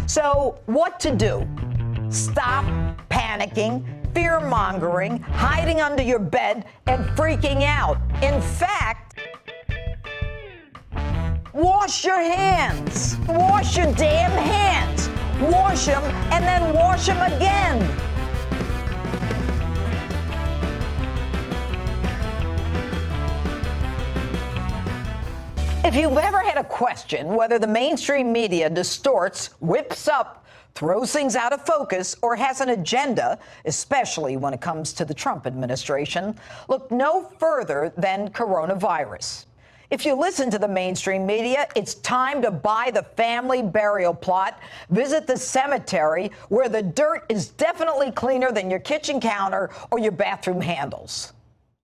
So what to do? Stop panicking, fear-mongering, hiding under your bed, and freaking out. In fact, wash your hands. Wash your damn hands. Wash them and then wash them again. If you've ever had a question whether the mainstream media distorts, whips up, throws things out of focus, or has an agenda, especially when it comes to the Trump administration, look no further than coronavirus. If you listen to the mainstream media, it's time to buy the family burial plot, visit the cemetery where the dirt is definitely cleaner than your kitchen counter or your bathroom handles.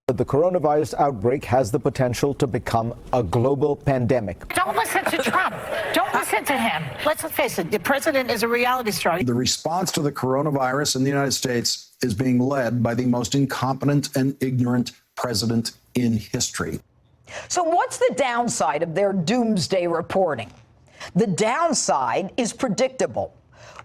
The coronavirus outbreak has the potential to become a global pandemic. Don't listen to Trump. Don't listen to him. Let's face it, the president is a reality star. The response to the coronavirus in the United States is being led by the most incompetent and ignorant president in history. So what's the downside of their doomsday reporting? The downside is predictable.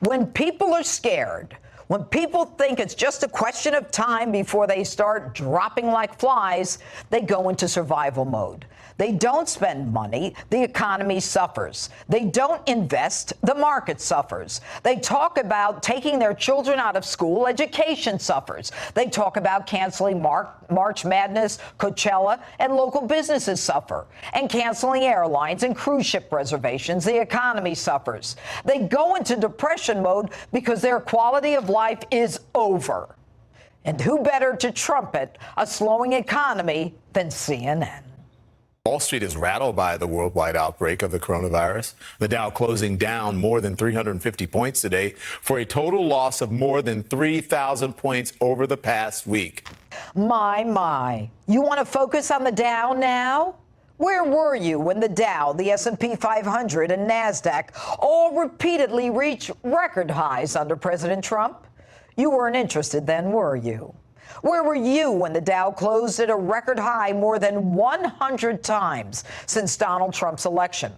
When people are scared, when people think it's just a question of time before they start dropping like flies, they go into survival mode. They don't spend money, the economy suffers. They don't invest, the market suffers. They talk about taking their children out of school, education suffers. They talk about canceling March Madness, Coachella, and local businesses suffer. And canceling airlines and cruise ship reservations, the economy suffers. They go into depression mode because their quality of life is over. And who better to trumpet a slowing economy than CNN? Wall Street is rattled by the worldwide outbreak of the coronavirus. The Dow closing down more than 350 points today for a total loss of more than 3,000 points over the past week. My. You want to focus on the Dow now? Where were you when the Dow, the S&P 500, and NASDAQ all repeatedly reached record highs under President Trump? You weren't interested then, were you? Where were you when the Dow closed at a record high more than 100 times since Donald Trump's election?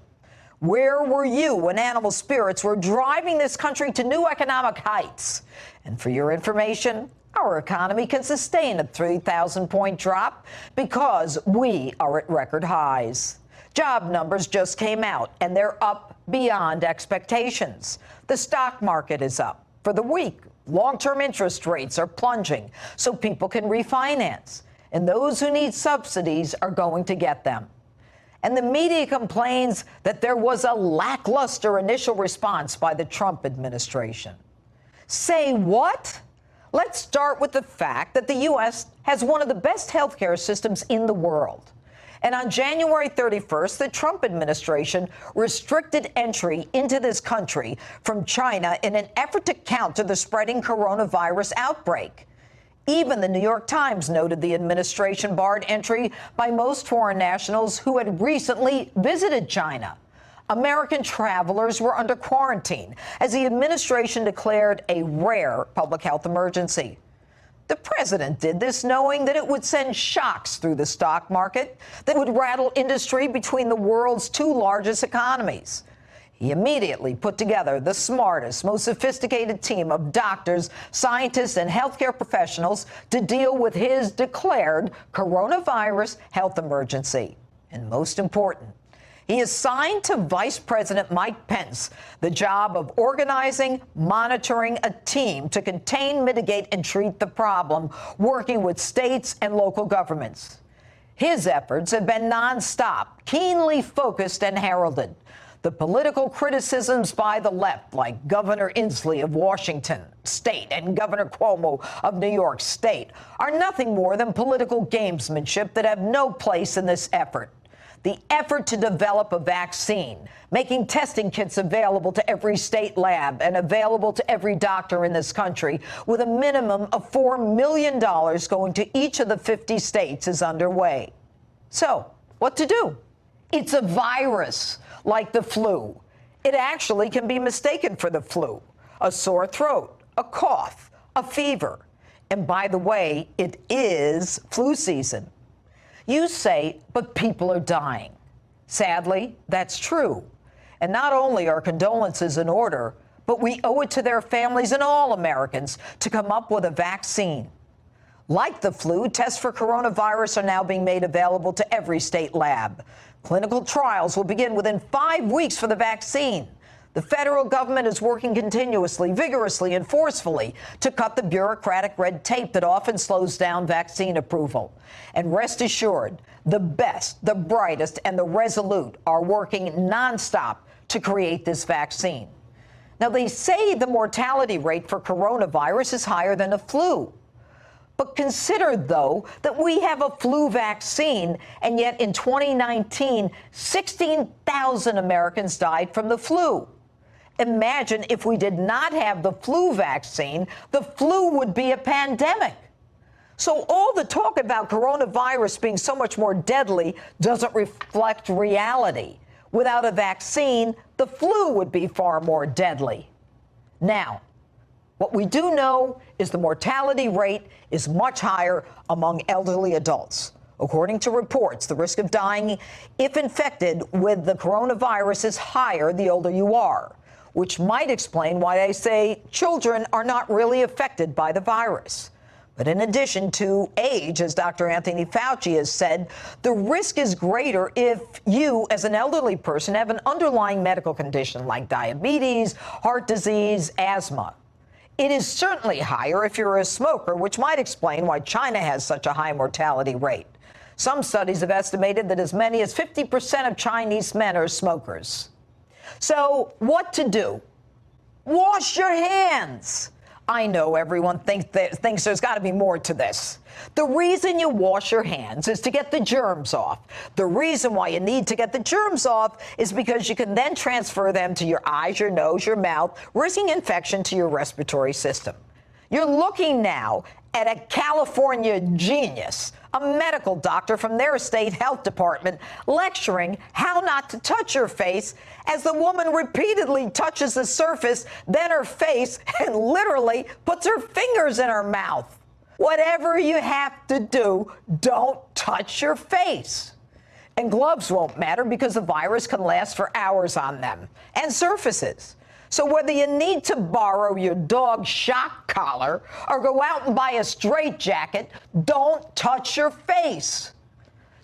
Where were you when animal spirits were driving this country to new economic heights? And for your information, our economy can sustain a 3,000-point drop because we are at record highs. Job numbers just came out, and they're up beyond expectations. The stock market is up for the week. Long-term interest rates are plunging so people can refinance, and those who need subsidies are going to get them. And the media complains that there was a lackluster initial response by the Trump administration. Say what? Let's start with the fact that the U.S. has one of the best healthcare systems in the world. And on January 31st, the Trump administration restricted entry into this country from China in an effort to counter the spreading coronavirus outbreak. Even the New York Times noted the administration barred entry by most foreign nationals who had recently visited China. American travelers were under quarantine as the administration declared a rare public health emergency. The president did this knowing that it would send shocks through the stock market that would rattle industry between the world's two largest economies. He immediately put together the smartest, most sophisticated team of doctors, scientists, and healthcare professionals to deal with his declared coronavirus health emergency. And most important, he assigned to Vice President Mike Pence the job of organizing, monitoring a team to contain, mitigate, and treat the problem, working with states and local governments. His efforts have been nonstop, keenly focused and heralded. The political criticisms by the left, like Governor Inslee of Washington State and Governor Cuomo of New York State, are nothing more than political gamesmanship that have no place in this effort. The effort to develop a vaccine, making testing kits available to every state lab and available to every doctor in this country, with a minimum of $4 million going to each of the 50 states, is underway. So, what to do? It's a virus, like the flu. It actually can be mistaken for the flu, a sore throat, a cough, a fever. And by the way, it is flu season. You say, but people are dying. Sadly, that's true. And not only are condolences in order, but we owe it to their families and all Americans to come up with a vaccine. Like the flu, tests for coronavirus are now being made available to every state lab. Clinical trials will begin within 5 weeks for the vaccine. The federal government is working continuously, vigorously, and forcefully to cut the bureaucratic red tape that often slows down vaccine approval. And rest assured, the best, the brightest, and the resolute are working nonstop to create this vaccine. Now, they say the mortality rate for coronavirus is higher than the flu. But consider, though, that we have a flu vaccine, and yet in 2019, 16,000 Americans died from the flu. Imagine if we did not have the flu vaccine, the flu would be a pandemic. So all the talk about coronavirus being so much more deadly doesn't reflect reality. Without a vaccine, the flu would be far more deadly. Now, what we do know is the mortality rate is much higher among elderly adults. According to reports, the risk of dying if infected with the coronavirus is higher the older you are, which might explain why they say children are not really affected by the virus. But in addition to age, as Dr. Anthony Fauci has said, the risk is greater if you, as an elderly person, have an underlying medical condition like diabetes, heart disease, asthma. It is certainly higher if you're a smoker, which might explain why China has such a high mortality rate. Some studies have estimated that as many as 50% of Chinese men are smokers. So what to do? Wash your hands. I know everyone thinks there's got to be more to this. The reason you wash your hands is to get the germs off. The reason why you need to get the germs off is because you can then transfer them to your eyes, your nose, your mouth, risking infection to your respiratory system. You're looking now at a California genius, a medical doctor from their state health department, lecturing how not to touch your face as the woman repeatedly touches the surface, then her face, and literally puts her fingers in her mouth. Whatever you have to do, don't touch your face. And gloves won't matter because the virus can last for hours on them and surfaces. So whether you need to borrow your dog's shock collar or go out and buy a straitjacket, don't touch your face.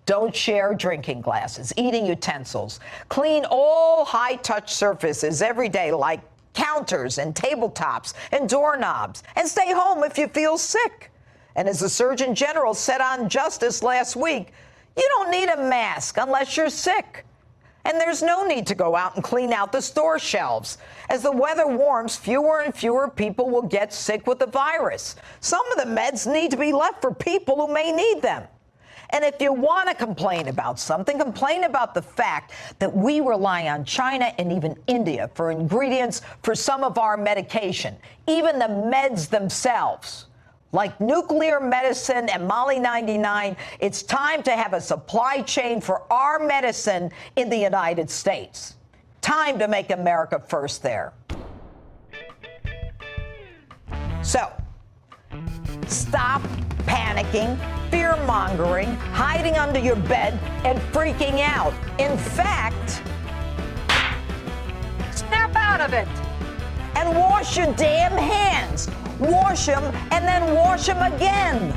Don't share drinking glasses, eating utensils. Clean all high-touch surfaces every day, like counters and tabletops and doorknobs. And stay home if you feel sick. And as the Surgeon General said on Justice last week, you don't need a mask unless you're sick. And there's no need to go out and clean out the store shelves. As the weather warms, fewer and fewer people will get sick with the virus. Some of the meds need to be left for people who may need them. And if you want to complain about something, complain about the fact that we rely on China and even India for ingredients for some of our medication, even the meds themselves. Like nuclear medicine and Molly 99, it's time to have a supply chain for our medicine in the United States. Time to make America first there. So, stop panicking, fear-mongering, hiding under your bed, and freaking out. In fact, snap out of it and wash your damn hands. Wash them and then wash them again.